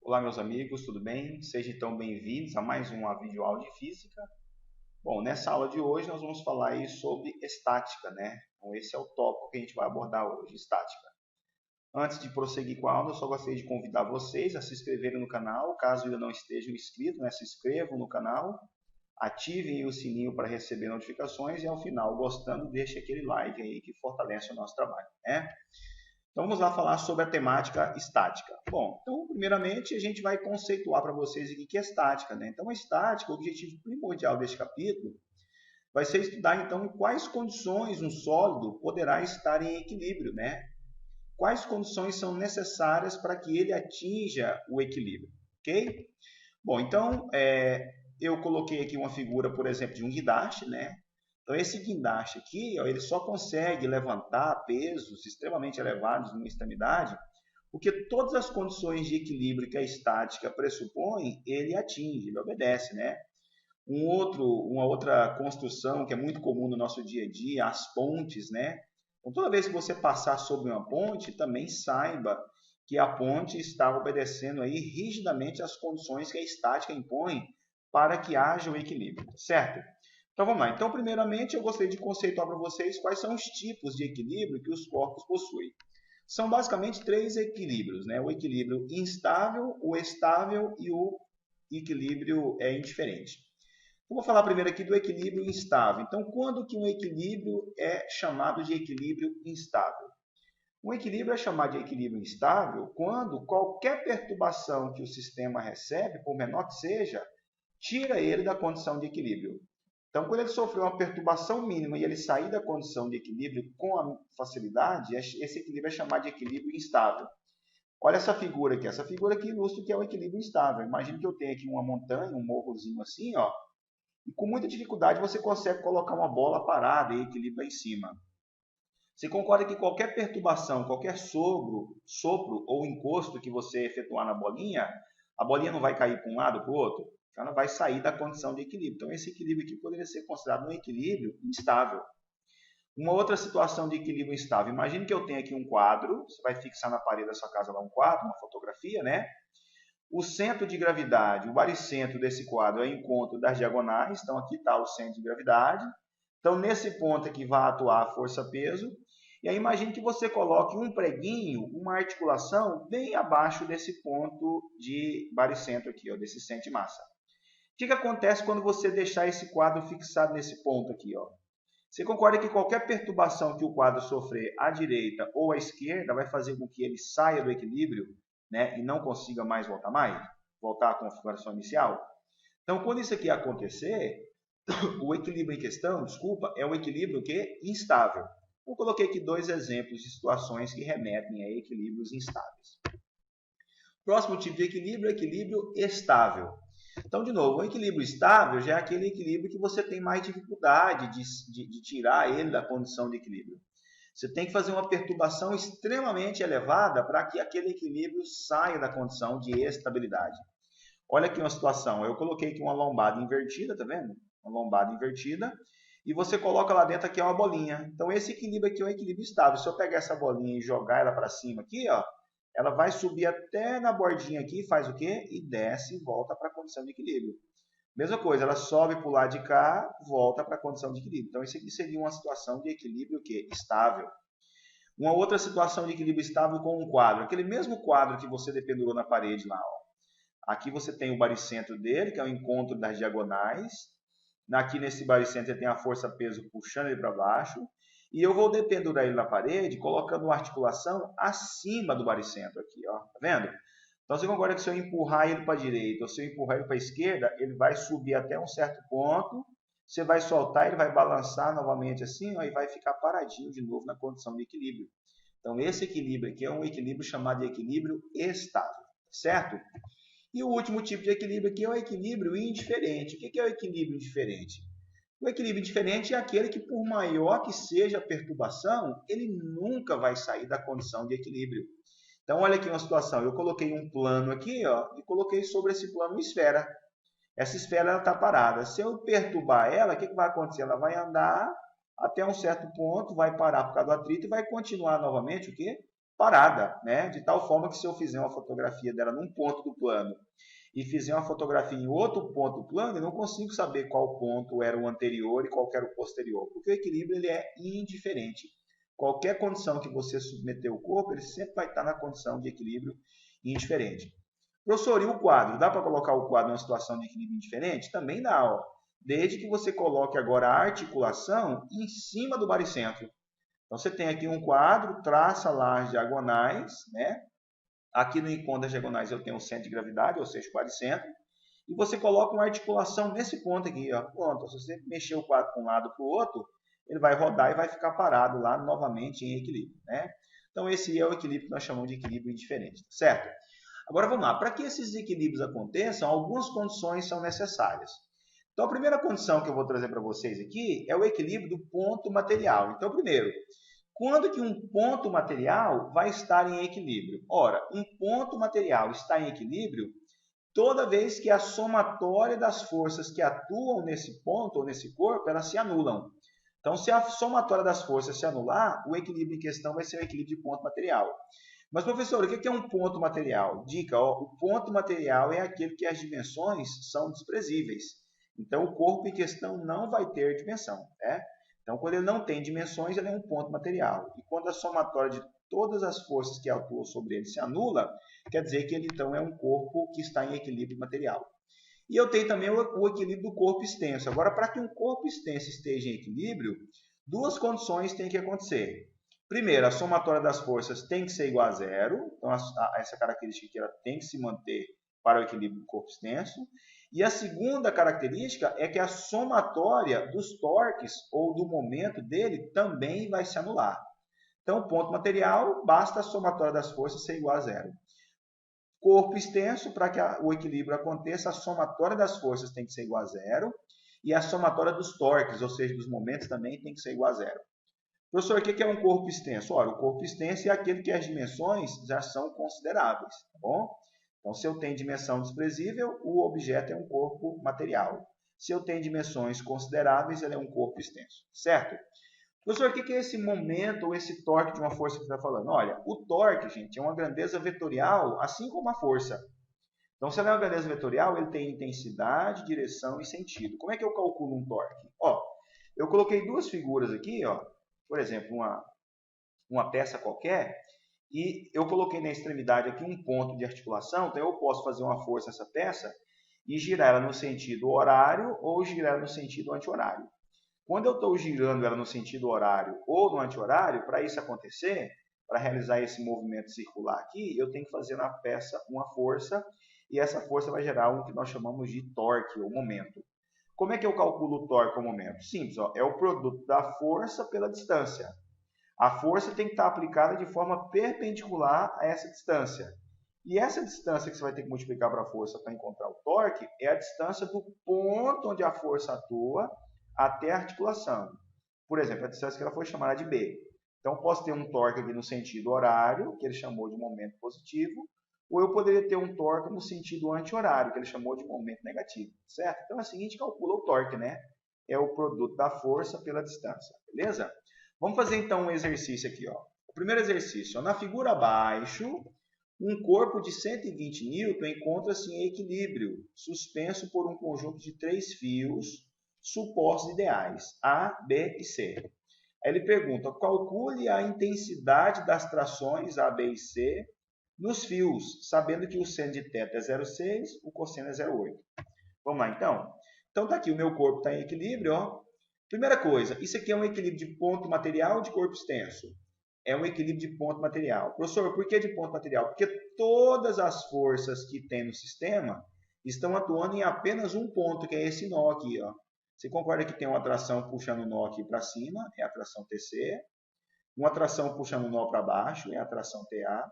Olá, meus amigos, tudo bem? Sejam então bem-vindos a mais uma videoaula de física. Bom, nessa aula de hoje nós vamos falar aí sobre estática, né? Então esse é o tópico que a gente vai abordar hoje, estática. Antes de prosseguir com a aula, eu só gostaria de convidar vocês a se inscreverem no canal, caso ainda não estejam inscritos, né? Se inscrevam no canal, ativem o sininho para receber notificações e ao final, gostando, deixe aquele like aí que fortalece o nosso trabalho, né? Então vamos lá falar sobre a temática estática. Bom, então primeiramente a gente vai conceituar para vocês o que é estática, né? Então a estática, o objetivo primordial deste capítulo, vai ser estudar então em quais condições um sólido poderá estar em equilíbrio, né? Quais condições são necessárias para que ele atinja o equilíbrio, ok? Bom, então eu coloquei aqui uma figura, por exemplo, de um guindaste, né? Então, esse guindaste aqui, ó, ele só consegue levantar pesos extremamente elevados numa extremidade porque todas as condições de equilíbrio que a estática pressupõe, ele atinge, ele obedece, né? Uma outra construção que é muito comum no nosso dia a dia, as pontes, né? Então, toda vez que você passar sobre uma ponte, também saiba que a ponte está obedecendo aí rigidamente às condições que a estática impõe para que haja o equilíbrio, certo? Então vamos lá. Então, primeiramente, eu gostaria de conceituar para vocês quais são os tipos de equilíbrio que os corpos possuem. São basicamente três equilíbrios, né? O equilíbrio instável, o estável e o equilíbrio indiferente. Eu vou falar primeiro aqui do equilíbrio instável. Então, quando que um equilíbrio é chamado de equilíbrio instável? Um equilíbrio é chamado de equilíbrio instável quando qualquer perturbação que o sistema recebe, por menor que seja, tira ele da condição de equilíbrio. Então, quando ele sofreu uma perturbação mínima e ele sair da condição de equilíbrio com facilidade, esse equilíbrio é chamado de equilíbrio instável. Olha essa figura aqui. Essa figura aqui ilustra o que é o equilíbrio instável. Imagine que eu tenho aqui uma montanha, um morrozinho assim, ó, e com muita dificuldade você consegue colocar uma bola parada e equilíbrio em cima. Você concorda que qualquer perturbação, qualquer sopro ou encosto que você efetuar na bolinha, a bolinha não vai cair para um lado ou para o outro? Ela vai sair da condição de equilíbrio. Então, esse equilíbrio aqui poderia ser considerado um equilíbrio instável. Uma outra situação de equilíbrio instável. Imagine que eu tenho aqui um quadro, você vai fixar na parede da sua casa lá um quadro, uma fotografia, né? O centro de gravidade, o baricentro desse quadro é o encontro das diagonais. Então, aqui está o centro de gravidade. Então, nesse ponto aqui vai atuar a força-peso. E aí, imagine que você coloque um preguinho, uma articulação, bem abaixo desse ponto de baricentro aqui, ó, desse centro de massa. O que acontece quando você deixar esse quadro fixado nesse ponto aqui? Ó? Você concorda que qualquer perturbação que o quadro sofrer à direita ou à esquerda vai fazer com que ele saia do equilíbrio, né, e não consiga mais, voltar à configuração inicial? Então, quando isso aqui acontecer, o equilíbrio em questão, desculpa, é um equilíbrio que instável. Eu coloquei aqui dois exemplos de situações que remetem a equilíbrios instáveis. Próximo tipo de equilíbrio é equilíbrio estável. Então, de novo, o equilíbrio estável já é aquele equilíbrio que você tem mais dificuldade de tirar ele da condição de equilíbrio. Você tem que fazer uma perturbação extremamente elevada para que aquele equilíbrio saia da condição de estabilidade. Olha aqui uma situação, eu coloquei aqui uma lombada invertida, tá vendo? Uma lombada invertida, e você coloca lá dentro aqui uma bolinha. Então esse equilíbrio aqui é um equilíbrio estável. Se eu pegar essa bolinha e jogar ela para cima aqui, ó, ela vai subir até na bordinha aqui, faz o quê? E desce e volta para a condição de equilíbrio. Mesma coisa, ela sobe para o lado de cá, volta para a condição de equilíbrio. Então isso aqui seria uma situação de equilíbrio que estável. Uma outra situação de equilíbrio estável com um quadro, aquele mesmo quadro que você dependurou na parede lá, ó. Aqui você tem o baricentro dele, que é o encontro das diagonais. Aqui nesse baricentro ele tem a força-peso puxando ele para baixo. E eu vou dependurar ele na parede, colocando uma articulação acima do baricentro aqui, ó. Tá vendo? Então você concorda que se eu empurrar ele para a direita ou se eu empurrar ele para a esquerda, ele vai subir até um certo ponto, você vai soltar, ele vai balançar novamente assim, ó, e vai ficar paradinho de novo na condição de equilíbrio. Então esse equilíbrio aqui é um equilíbrio chamado de equilíbrio estável, certo? E o último tipo de equilíbrio aqui é o equilíbrio indiferente. O que é o equilíbrio indiferente? O equilíbrio indiferente é aquele que, por maior que seja a perturbação, ele nunca vai sair da condição de equilíbrio. Então, olha aqui uma situação. Eu coloquei um plano aqui, ó, e coloquei sobre esse plano uma esfera. Essa esfera está parada. Se eu perturbar ela, o que vai acontecer? Ela vai andar até um certo ponto, vai parar por causa do atrito e vai continuar novamente o quê? parada, né? De tal forma que se eu fizer uma fotografia dela num ponto do plano e fizer uma fotografia em outro ponto do plano, eu não consigo saber qual ponto era o anterior e qual era o posterior, porque o equilíbrio ele é indiferente. Qualquer condição que você submeter o corpo, ele sempre vai estar na condição de equilíbrio indiferente. Professor, e o quadro? Dá para colocar o quadro numa situação de equilíbrio indiferente? Também dá, ó. Desde que você coloque agora a articulação em cima do baricentro. Então você tem aqui um quadro, traça lá as diagonais, né? Aqui no encontro das diagonais eu tenho o centro de gravidade, ou seja, o baricentro. E você coloca uma articulação nesse ponto aqui, ó. Pronto, se você mexer o quadro para um lado para o outro, ele vai rodar e vai ficar parado lá novamente em equilíbrio, né? Então esse é o equilíbrio que nós chamamos de equilíbrio indiferente, certo? Agora vamos lá, para que esses equilíbrios aconteçam, algumas condições são necessárias. Então a primeira condição que eu vou trazer para vocês aqui é o equilíbrio do ponto material. Então primeiro, quando que um ponto material vai estar em equilíbrio? Ora, um ponto material está em equilíbrio toda vez que a somatória das forças que atuam nesse ponto ou nesse corpo, elas se anulam. Então, se a somatória das forças se anular, o equilíbrio em questão vai ser o equilíbrio de ponto material. Mas, professor, o que é um ponto material? Dica, ó, o ponto material é aquele que as dimensões são desprezíveis. Então, o corpo em questão não vai ter dimensão, né? Então, quando ele não tem dimensões, ele é um ponto material. E quando a somatória de todas as forças que atuam sobre ele se anula, quer dizer que ele então é um corpo que está em equilíbrio material. E eu tenho também o equilíbrio do corpo extenso. Agora, para que um corpo extenso esteja em equilíbrio, duas condições têm que acontecer. Primeiro, a somatória das forças tem que ser igual a zero. Então, essa característica aqui ela tem que se manter para o equilíbrio do corpo extenso. E a segunda característica é que a somatória dos torques ou do momento dele também vai se anular. Então, ponto material, basta a somatória das forças ser igual a zero. Corpo extenso, para que o equilíbrio aconteça, a somatória das forças tem que ser igual a zero. E a somatória dos torques, ou seja, dos momentos, também tem que ser igual a zero. Professor, o que é um corpo extenso? Olha, o corpo extenso é aquele que as dimensões já são consideráveis, tá bom? Então, se eu tenho dimensão desprezível, o objeto é um corpo material. Se eu tenho dimensões consideráveis, ele é um corpo extenso, certo? Professor, o que é esse momento ou esse torque de uma força que você está falando? Olha, o torque, gente, é uma grandeza vetorial, assim como a força. Então, se ela é uma grandeza vetorial, ele tem intensidade, direção e sentido. Como é que eu calculo um torque? Ó, eu coloquei duas figuras aqui, ó, por exemplo, uma peça qualquer, e eu coloquei na extremidade aqui um ponto de articulação, então eu posso fazer uma força nessa peça e girar ela no sentido horário ou girar ela no sentido anti-horário. Quando eu estou girando ela no sentido horário ou no anti-horário, para isso acontecer, para realizar esse movimento circular aqui, eu tenho que fazer na peça uma força, e essa força vai gerar o que nós chamamos de torque, ou momento. Como é que eu calculo o torque ou momento? Simples, ó, é o produto da força pela distância. A força tem que estar aplicada de forma perpendicular a essa distância. E essa distância que você vai ter que multiplicar para a força para encontrar o torque é a distância do ponto onde a força atua até a articulação. Por exemplo, a distância que ela foi chamada de B. Então, posso ter um torque aqui no sentido horário, que ele chamou de momento positivo, ou eu poderia ter um torque no sentido anti-horário, que ele chamou de momento negativo, certo? Então, é o seguinte, calcula o torque, né? É o produto da força pela distância, beleza? Vamos fazer, então, um exercício aqui, ó. O primeiro exercício, ó, na figura abaixo, um corpo de 120 N encontra-se em equilíbrio, suspenso por um conjunto de 3 fios, supostos ideais, A, B e C. Aí ele pergunta, calcule a intensidade das trações A, B e C nos fios, sabendo que o seno de θ é 0,6, o cosseno é 0,8. Vamos lá, então? Então, tá aqui, o meu corpo está em equilíbrio, ó. Primeira coisa, isso aqui é um equilíbrio de ponto material ou de corpo extenso? É um equilíbrio de ponto material. Professor, por que de ponto material? Porque todas as forças que tem no sistema estão atuando em apenas um ponto, que é esse nó aqui, ó. Você concorda que tem uma atração puxando o nó aqui para cima, é a atração TC, uma atração puxando o nó para baixo, é a atração TA,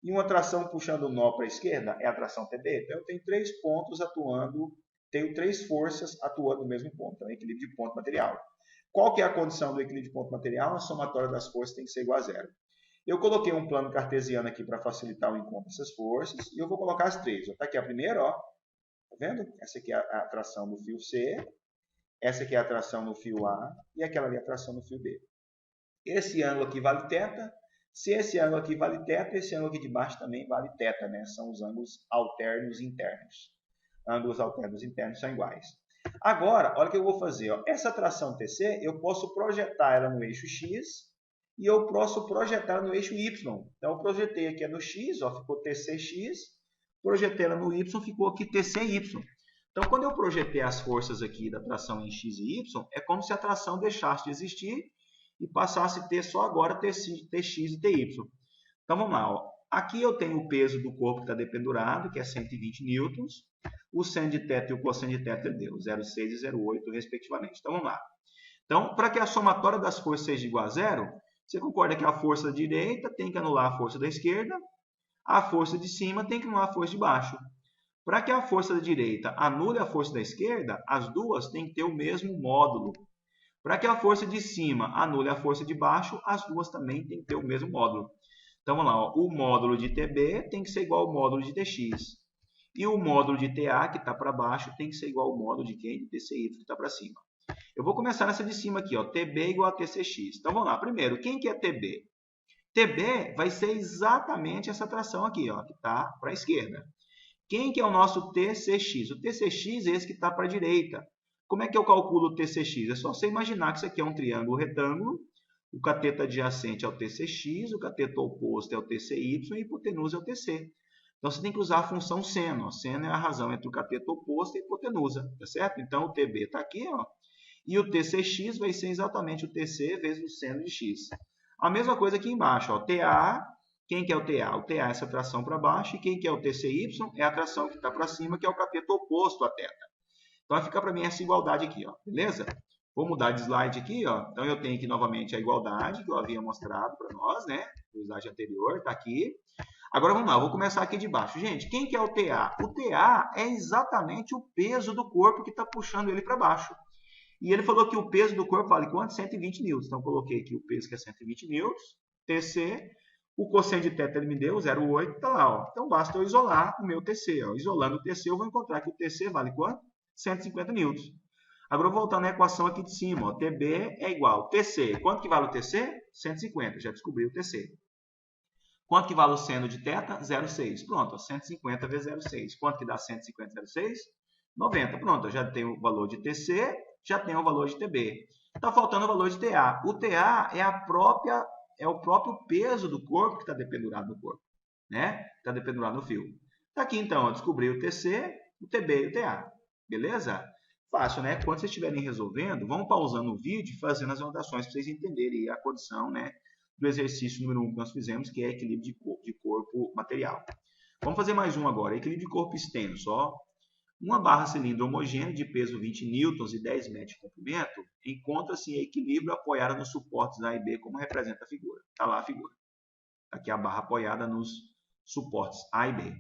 e uma atração puxando o nó para a esquerda, é a atração TB. Então, eu tenho 3 pontos atuando, tenho 3 forças atuando no mesmo ponto, então é equilíbrio de ponto material. Qual que é a condição do equilíbrio de ponto material? A somatória das forças tem que ser igual a zero. Eu coloquei um plano cartesiano aqui para facilitar o encontro dessas forças, e eu vou colocar as 3. Está aqui a primeira, ó. Tá vendo? Essa aqui é a atração do fio C, essa aqui é a atração no fio A, e aquela ali é a atração no fio B. Esse ângulo aqui vale θ, Se esse ângulo aqui vale θ, esse ângulo aqui de baixo também vale θ, né? São os ângulos alternos internos. Ângulos alternos internos são iguais. Agora, olha o que eu vou fazer. Ó. Essa tração TC, eu posso projetar ela no eixo X e eu posso projetar no eixo Y. Então, eu projetei aqui no X, ó, ficou TCX. Projetei ela no Y, ficou aqui TCY. Então, quando eu projetei as forças aqui da tração em X e Y, é como se a tração deixasse de existir e passasse a ter só agora TX e TY. Então, vamos lá. Ó. Aqui eu tenho o peso do corpo que está dependurado, que é 120 newtons. O seno de θ e o cosseno de θ deu 0,6 e 0,8, respectivamente. Então, vamos lá. Então, para que a somatória das forças seja igual a zero, você concorda que a força da direita tem que anular a força da esquerda, a força de cima tem que anular a força de baixo. Para que a força da direita anule a força da esquerda, as duas têm que ter o mesmo módulo. Para que a força de cima anule a força de baixo, as duas também têm que ter o mesmo módulo. Então, vamos lá. Ó. O módulo de TB tem que ser igual ao módulo de TX. E o módulo de TA, que está para baixo, tem que ser igual ao módulo de quem? De TCY, que está para cima. Eu vou começar nessa de cima aqui. Ó. TB igual a TCX. Então, vamos lá. Primeiro, quem que é TB? TB vai ser exatamente essa tração aqui, ó, que está para a esquerda. Quem que é o nosso TCX? O TCX é esse que está para a direita. Como é que eu calculo o TCX? É só você imaginar que isso aqui é um triângulo retângulo. O cateto adjacente é o TCX, o cateto oposto é o TCY e a hipotenusa é o TC. Então, você tem que usar a função seno. Ó. Seno é a razão entre o cateto oposto e a hipotenusa, tá certo? Então, o TB está aqui, ó, e o TCX vai ser exatamente o TC vezes o seno de x. A mesma coisa aqui embaixo, ó, TA, quem que é o TA? O TA é essa tração para baixo, e quem que é o TCY? É a tração que está para cima, que é o cateto oposto a θ. Então, vai ficar para mim essa igualdade aqui, ó, beleza? Vou mudar de slide aqui, ó. Então, eu tenho aqui novamente a igualdade que eu havia mostrado para nós, né? No slide anterior, está aqui. Agora vamos lá, eu vou começar aqui de baixo. Gente, quem que é o TA? O TA é exatamente o peso do corpo que está puxando ele para baixo. E ele falou que o peso do corpo vale quanto? 120 newtons. Então, eu coloquei aqui o peso que é 120 newtons, TC. O cosseno de θ ele me deu 0,8, está lá. Ó. Então, basta eu isolar o meu TC. Ó. Isolando o TC, eu vou encontrar que o TC vale quanto? 150 newtons. Agora, voltando à equação aqui de cima. Ó. TB é igual a TC. Quanto que vale o TC? 150. Já descobri o TC. Quanto que vale o seno de θ? 0,6. Pronto, ó, 150 vezes 0,6. Quanto que dá 150 vezes 0,6? 90. Pronto, eu já tenho o valor de TC, já tenho o valor de TB. Está faltando o valor de TA. O TA é o próprio peso do corpo que está dependurado no corpo. Né? Está dependurado no fio. Está aqui, então, eu descobri o TC, o TB e o TA. Beleza? Fácil, né? Quando vocês estiverem resolvendo, vão pausando o vídeo e fazendo as anotações para vocês entenderem a condição, né? Do exercício número 1 que nós fizemos, que é equilíbrio de corpo material. Vamos fazer mais um agora, equilíbrio de corpo extenso. Ó. Uma barra cilindro homogênea de peso 20 newtons e 10 metros de comprimento encontra-se em equilíbrio apoiada nos suportes A e B, como representa a figura. Está lá a figura. Aqui a barra apoiada nos suportes A e B.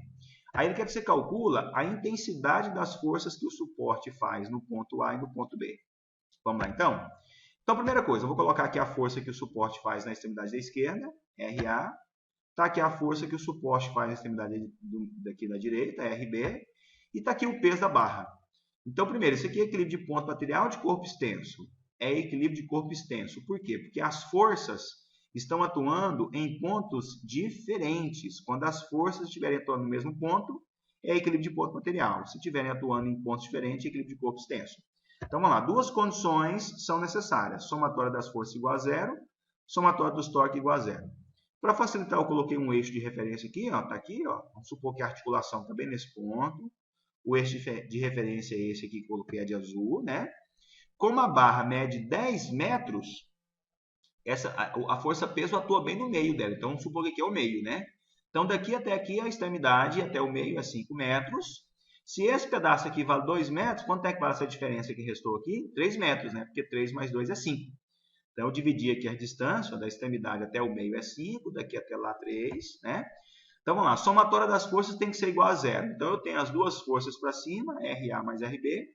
Aí ele quer que você calcula a intensidade das forças que o suporte faz no ponto A e no ponto B. Vamos lá, então? Então, primeira coisa, eu vou colocar aqui a força que o suporte faz na extremidade da esquerda, RA. Está aqui a força que o suporte faz na extremidade daqui da direita, RB. E está aqui o peso da barra. Então, primeiro, isso aqui é equilíbrio de ponto material de corpo extenso. É equilíbrio de corpo extenso. Por quê? Porque as forças estão atuando em pontos diferentes. Quando as forças estiverem atuando no mesmo ponto, é equilíbrio de ponto material. Se estiverem atuando em pontos diferentes, é equilíbrio de corpo extenso. Então, vamos lá. Duas condições são necessárias. Somatória das forças igual a zero, somatória dos torques igual a zero. Para facilitar, eu coloquei um eixo de referência aqui. Está aqui. Ó. Vamos supor que a articulação está bem nesse ponto. O eixo de referência é esse aqui que eu coloquei, a de azul. Né? Como a barra mede 10 metros, a força-peso atua bem no meio dela. Então, vamos supor que aqui é o meio. Né? Então, daqui até aqui, a extremidade, até o meio, é 5 metros. Se esse pedaço aqui vale 2 metros, quanto é que vale essa diferença que restou aqui? 3 metros, né? Porque 3 mais 2 é 5. Então, eu dividi aqui a distância da extremidade até o meio é 5, daqui até lá 3, né? Então, vamos lá. A somatória das forças tem que ser igual a zero. Então, eu tenho as duas forças para cima, RA mais RB.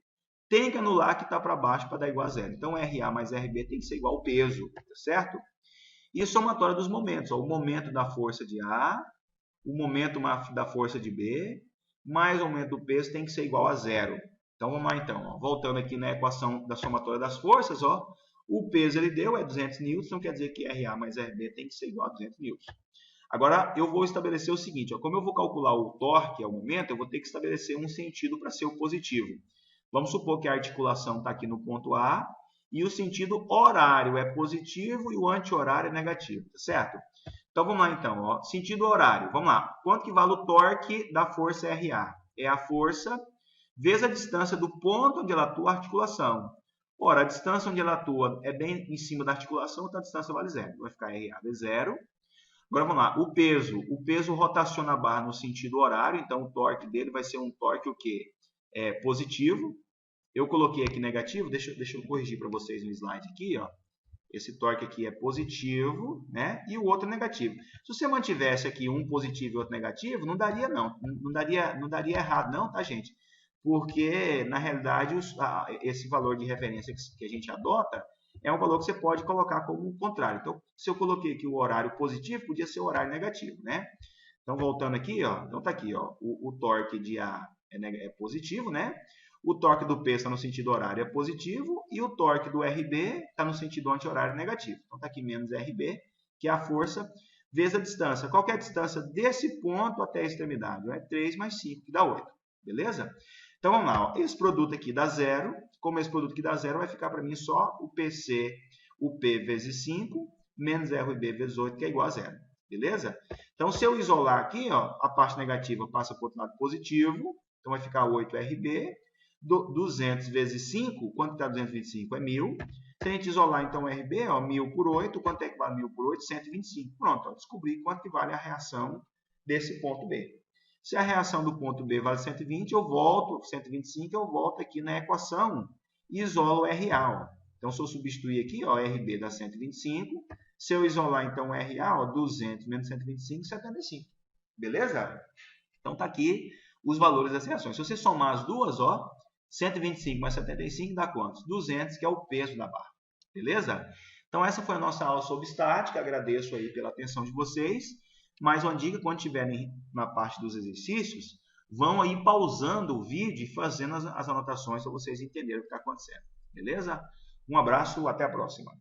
Tem que anular que está para baixo para dar igual a zero. Então, RA mais RB tem que ser igual ao peso, tá certo? E a somatória dos momentos. Ó, o momento da força de A, o momento da força de B, mais o aumento do peso tem que ser igual a zero. Então, vamos lá, então. Ó. Voltando aqui na equação da somatória das forças, ó, O peso ele deu é 200 newtons, então quer dizer que RA mais RB tem que ser igual a 200 newtons. Agora, eu vou estabelecer o seguinte, ó, como eu vou calcular o torque ao momento, eu vou ter que estabelecer um sentido para ser o positivo. Vamos supor que a articulação está aqui no ponto A e o sentido horário é positivo e o anti-horário é negativo, tá certo? Então, vamos lá então, ó, sentido horário, vamos lá. Quanto que vale o torque da força RA? É a força vezes a distância do ponto onde ela atua a articulação. Ora, a distância onde ela atua é bem em cima da articulação, então a distância vale zero. Vai ficar RA vezes zero. Agora vamos lá, o peso rotaciona a barra no sentido horário, então o torque dele vai ser um torque o quê? Positivo. Eu coloquei aqui negativo, deixa eu corrigir para vocês no slide aqui, ó. Esse torque aqui é positivo, né? E o outro é negativo. Se você mantivesse aqui um positivo e outro negativo, não daria não. Não daria errado não, tá, gente? Porque, na realidade, esse valor de referência que a gente adota é um valor que você pode colocar como contrário. Então, se eu coloquei aqui o horário positivo, podia ser o horário negativo, né? Então, voltando aqui, ó. Então, tá aqui, ó. O torque de A é positivo, né? O torque do P está no sentido horário é positivo e o torque do RB está no sentido anti-horário negativo. Então, está aqui menos RB, que é a força, vezes a distância. Qual que é a distância desse ponto até a extremidade? É 3 mais 5, que dá 8. Beleza? Então, vamos lá. Ó. Esse produto aqui dá zero. Como esse produto aqui dá zero, vai ficar para mim só o PC, o P vezes 5, menos RB vezes 8, que é igual a zero. Beleza? Então, se eu isolar aqui, ó, a parte negativa passa para o outro lado positivo. Então, vai ficar 8RB. 200 vezes 5, quanto está 225? É 1.000. Se a gente isolar, então, o RB, ó, 1.000 por 8, quanto é que vale 1.000 por 8? 125. Pronto, ó, descobri quanto que vale a reação desse ponto B. Se a reação do ponto B vale 120, eu volto, 125, eu volto aqui na equação e isolo o RA. Ó. Então, se eu substituir aqui, ó, RB dá 125. Se eu isolar, então, o RA, ó, 200 menos 125, 75. Beleza? Então, está aqui os valores das reações. Se você somar as duas, ó, 125 mais 75 dá quantos? 200, que é o peso da barra. Beleza? Então, essa foi a nossa aula sobre estática. Agradeço aí pela atenção de vocês. Mais uma dica, quando estiverem na parte dos exercícios, vão aí pausando o vídeo e fazendo as anotações para vocês entenderem o que está acontecendo. Beleza? Um abraço, até a próxima.